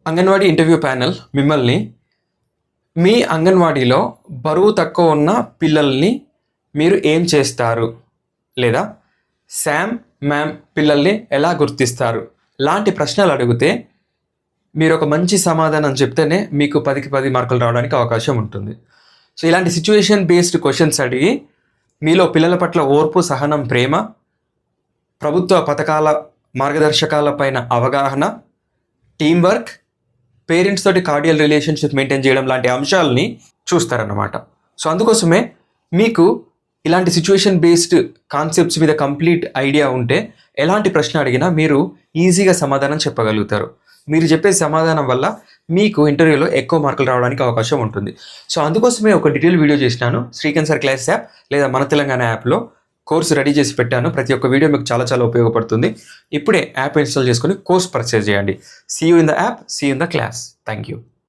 Anganwadi interview panel మిమ్మల్ని మీ అంగన్వాడీలో బరువు తక్కువ ఉన్న పిల్లల్ని మీరు ఏం చేస్తారు, లేదా శామ్ మ్యామ్ పిల్లల్ని ఎలా గుర్తిస్తారు లాంటి ప్రశ్నలు అడిగితే మీరు ఒక మంచి సమాధానం చెప్తేనే మీకు 10కి 10 మార్కులు రావడానికి అవకాశం ఉంటుంది. సో ఇలాంటి సిచ్యువేషన్ బేస్డ్ క్వశ్చన్స్ అడిగి మీలో పిల్లల పట్ల ఓర్పు, సహనం, ప్రేమ, ప్రభుత్వ పథకాల మార్గదర్శకాలపైన అవగాహన, టీం వర్క్, పేరెంట్స్ తోటి కార్డియల్ రిలేషన్షిప్ మెయింటైన్ చేయడం లాంటి అంశాలని చూస్తారన్నమాట. సో అందుకోసమే మీకు ఇలాంటి సిచ్యువేషన్ బేస్డ్ కాన్సెప్ట్స్ మీద కంప్లీట్ ఐడియా ఉంటే ఎలాంటి ప్రశ్న అడిగినా మీరు ఈజీగా సమాధానం చెప్పగలుగుతారు. మీరు చెప్పే సమాధానం వల్ల మీకు ఇంటర్వ్యూలో ఎక్కువ మార్కులు రావడానికి అవకాశం ఉంటుంది. సో అందుకోసమే ఒక డీటెయిల్ వీడియో చేసినాను. శ్రీకాంత్ సార్ క్లాస్ యాప్ లేదా మన తెలంగాణ యాప్లో కోర్సు రెడీ చేసి పెట్టాను. ప్రతి ఒక్క వీడియో మీకు చాలా ఉపయోగపడుతుంది. ఇప్పుడే యాప్ ఇన్స్టాల్ చేసుకొని కోర్స్ పర్చేస్ చేయండి. See you in the app, see you in the class. Thank you.